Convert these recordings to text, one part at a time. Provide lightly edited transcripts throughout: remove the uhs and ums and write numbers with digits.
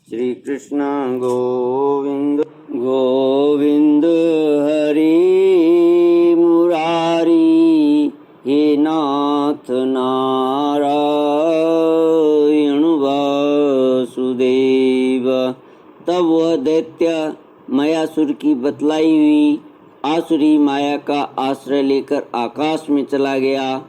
श्री कृष्ण गोविंद गोविंद हरि मुरारी हे नाथ नारायण वासुदेव। तब वह दैत्य मायासुर की बतलाई हुई आसुरी माया का आश्रय लेकर आकाश में चला गया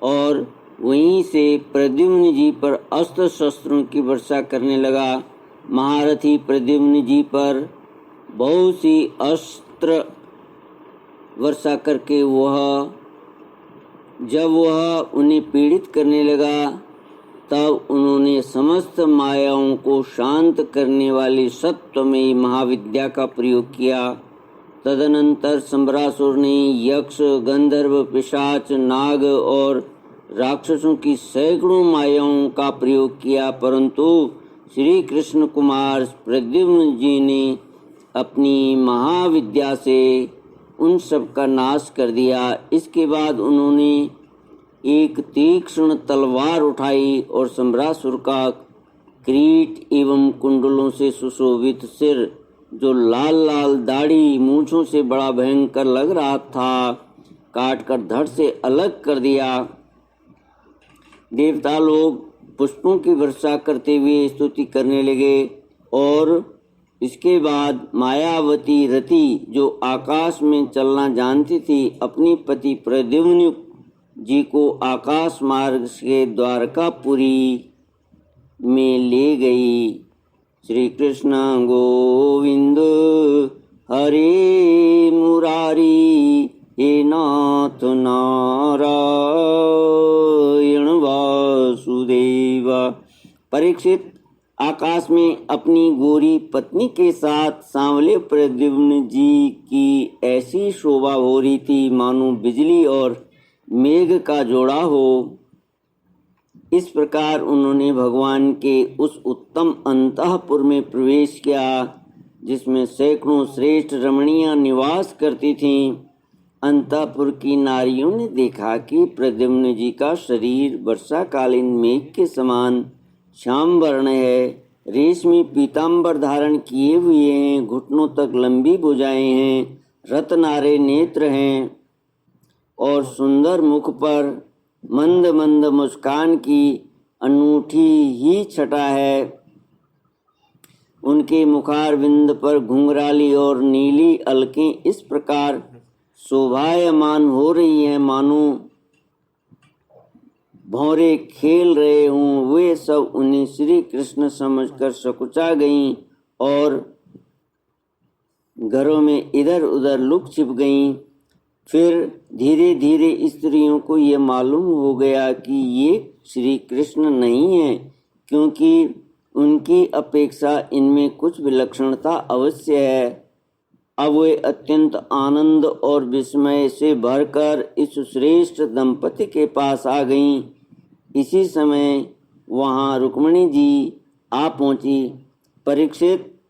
और वहीं से प्रद्युम्न जी पर अस्त्र शस्त्रों की वर्षा करने लगा। महारथी प्रद्युम्न जी पर बहुत सी अस्त्र वर्षा करके जब वह उन्हें पीड़ित करने लगा तब उन्होंने समस्त मायाओं को शांत करने वाली सत्वमयी महाविद्या का प्रयोग किया। तदनंतर सम्रासुर ने यक्ष, गंधर्व, पिशाच, नाग और राक्षसों की सैकड़ों मायाओं का प्रयोग किया, परंतु श्री कृष्ण कुमार प्रद्युम्न जी ने अपनी महाविद्या से उन सब का नाश कर दिया। इसके बाद उन्होंने एक तीक्ष्ण तलवार उठाई और सम्रासुर का किरीट एवं कुंडलों से सुशोभित सिर, जो लाल लाल दाढ़ी मूंछों से बड़ा भयंकर लग रहा था, काट कर धड़ से अलग कर दिया। देवता लोग पुष्पों की वर्षा करते हुए स्तुति करने लगे और इसके बाद मायावती रति, जो आकाश में चलना जानती थी, अपनी पति प्रद्युम्न जी को आकाश मार्ग से द्वारकापुरी में ले गई। श्री कृष्ण गोविंद हरे मुरारी हे नाथ नारायण वासुदेव। परीक्षित आकाश में अपनी गोरी पत्नी के साथ सांवले प्रद्युम्न जी की ऐसी शोभा हो रही थी मानो बिजली और मेघ का जोड़ा हो। इस प्रकार उन्होंने भगवान के उस उत्तम अंतःपुर में प्रवेश किया जिसमें सैकड़ों श्रेष्ठ रमणियां निवास करती थीं। अंतःपुर की नारियों ने देखा कि प्रद्युम्न जी का शरीर वर्षाकालीन मेघ के समान श्याम वर्ण है, रेशमी पीताम्बर धारण किए हुए हैं, घुटनों तक लंबी भुजाएं हैं, रत्नारे नेत्र हैं और सुंदर मुख पर मंद मंद मुस्कान की अनूठी ही छटा है। उनके मुखारविंद पर घुंघराली और नीली अलकें इस प्रकार शोभायमान हो रही हैं मानो भौरे खेल रहे हों। वे सब उन्हें श्री कृष्ण समझकर सकुचा गईं और घरों में इधर उधर लुक छिप गईं। फिर धीरे धीरे स्त्रियों को ये मालूम हो गया कि ये श्री कृष्ण नहीं है, क्योंकि उनकी अपेक्षा इनमें कुछ विलक्षणता अवश्य है। अब वे अत्यंत आनंद और विस्मय से भरकर इस श्रेष्ठ दंपति के पास आ गईं। इसी समय वहाँ रुक्मिणी जी आ पहुँची। परीक्षित,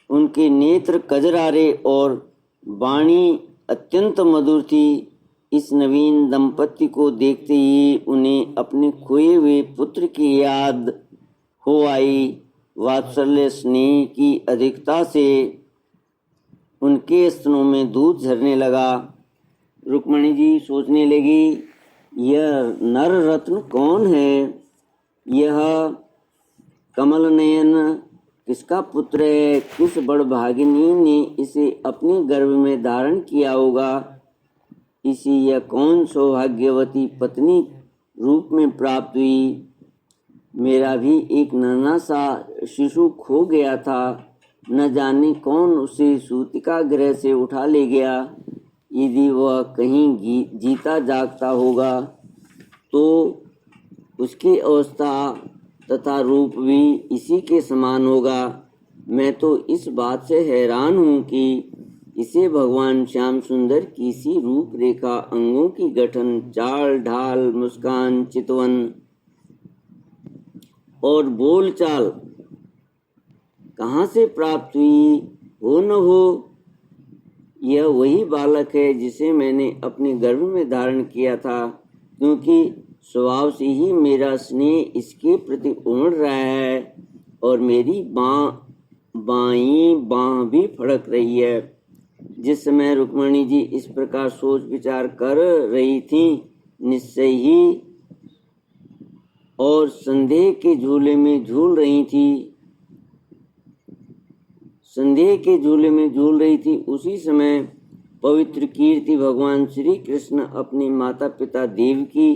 उनके नेत्र कजरारे और वाणी अत्यंत मधुर थी। इस नवीन दंपति को देखते ही उन्हें अपने खोए हुए पुत्र की याद हो आई। वात्सल्य स्नेह की अधिकता से उनके स्तनों में दूध झरने लगा। रुक्मिणी जी सोचने लगी, यह नर रत्न कौन है? यह कमल नयन किसका पुत्र है? किस बड़भागिनी ने इसे अपने गर्भ में धारण किया होगा? इसी यह कौन सौभाग्यवती पत्नी रूप में प्राप्त हुई? मेरा भी एक नन्हा सा शिशु खो गया था, न जाने कौन उसे सूतिका गृह से उठा ले गया। यदि वह कहीं जीता जागता होगा तो उसकी अवस्था तथा रूप भी इसी के समान होगा। मैं तो इस बात से हैरान हूँ कि इसे भगवान श्याम सुंदर की सी रूप रेखा, अंगों की गठन, चाल ढाल, मुस्कान, चितवन और बोलचाल कहाँ से प्राप्त हुई हो न हो। यह वही बालक है जिसे मैंने अपने गर्भ में धारण किया था, क्योंकि स्वभाव से ही मेरा स्नेह इसके प्रति उमड़ रहा है। और मेरी बाईं बांह भी फड़क रही है। जिस समय रुक्मणी जी इस प्रकार सोच विचार कर रही थी, निश्चय ही और संदेह के झूले में झूल रही थी, उसी समय पवित्र कीर्ति भगवान श्री कृष्ण अपनी माता पिता देवकी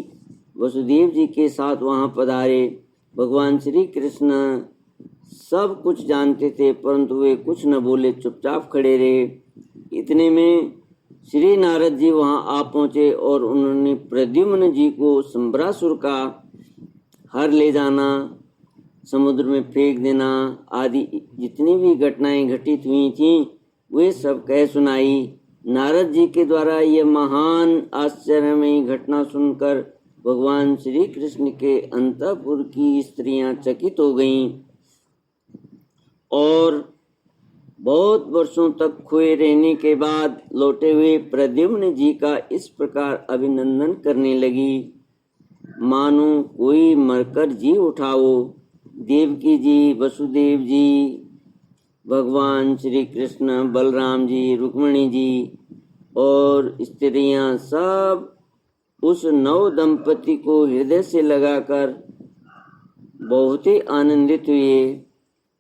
वसुदेव जी के साथ वहां पधारे। भगवान श्री कृष्ण सब कुछ जानते थे, परंतु वे कुछ न बोले, चुपचाप खड़े रहे। इतने में श्री नारद जी वहां आ पहुंचे और उन्होंने प्रद्युम्न जी को संबरासुर का हर ले जाना, समुद्र में फेंक देना आदि जितनी भी घटनाएं घटित हुई थीं, वे सब कह सुनाई। नारद जी के द्वारा यह महान आश्चर्यमयी घटना सुनकर भगवान श्री कृष्ण के अंतःपुर की स्त्रियां चकित हो गईं और बहुत वर्षों तक खोए रहने के बाद लौटे हुए प्रद्युम्न जी का इस प्रकार अभिनंदन करने लगी, मानो कोई मरकर जी उठा हो। देवकी जी, वसुदेव जी, भगवान श्री कृष्ण, बलराम जी, रुक्मिणी जी और स्त्रियां सब उस नव दंपति को हृदय से लगाकर बहुत ही आनंदित हुए।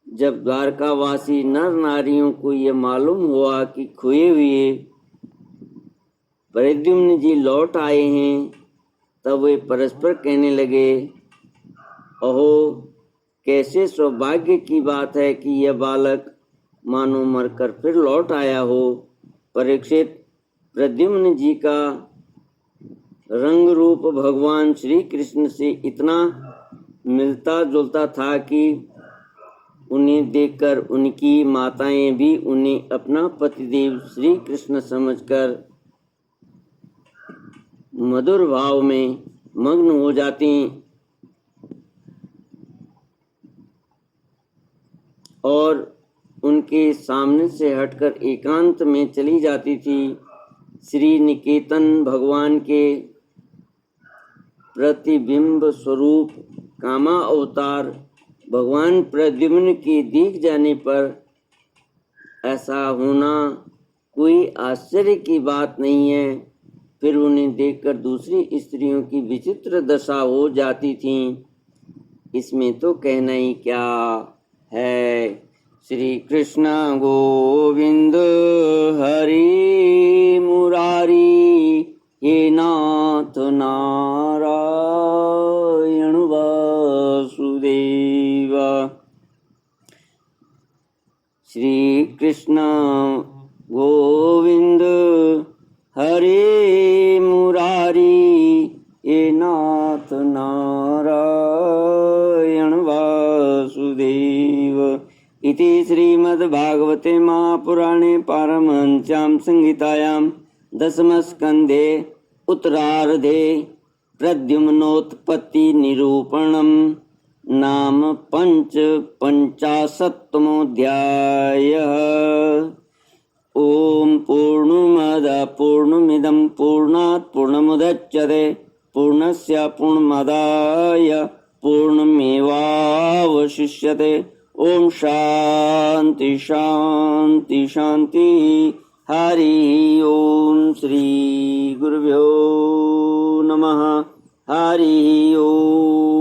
जब द्वारकावासी नर नारियों को यह मालूम हुआ कि खोए हुए प्रद्युम्न जी लौट आए हैं, तब वे परस्पर कहने लगे, अहो कैसे सौभाग्य की बात है कि यह बालक मानो मरकर फिर लौट आया हो। परीक्षित, प्रद्युम्न जी का रंग रूप भगवान श्री कृष्ण से इतना मिलता जुलता था कि उन्हें देखकर उनकी माताएं भी उन्हें अपना पतिदेव श्री कृष्ण समझकर मधुर भाव में मग्न हो जाती और उनके सामने से हटकर एकांत में चली जाती थी। श्री निकेतन भगवान के प्रतिबिंब स्वरूप कामा अवतार भगवान प्रद्युम्न के दिख जाने पर ऐसा होना कोई आश्चर्य की बात नहीं है। फिर उन्हें देखकर दूसरी स्त्रियों की विचित्र दशा हो जाती थी, इसमें तो कहना ही क्या है। श्री कृष्ण गोविंद हरि मुरारी, हे नाथ नारायण वासुदेव। श्री कृष्ण गोविंद हरे मुरारी, हे नाथ नारायण वासुदेव। इति श्रीमद्भागवते महापुराणे पारमहंस्यां संहितायां दशमस्कन्धे उत्तरार्धे प्रद्युम्नोत्पत्ति निरूपणं नाम पंचाशत्तमोऽध्यायः। ओम पूर्णमदः पूर्णमिदं पूर्णात् पूर्णमुदच्यते पूर्णस्य पूर्णमादाय पूर्णमेवावशिष्यते। ओम शांति शांति शांति। हरि ओम। श्री गुरुभ्यो नमः। हरि ओम।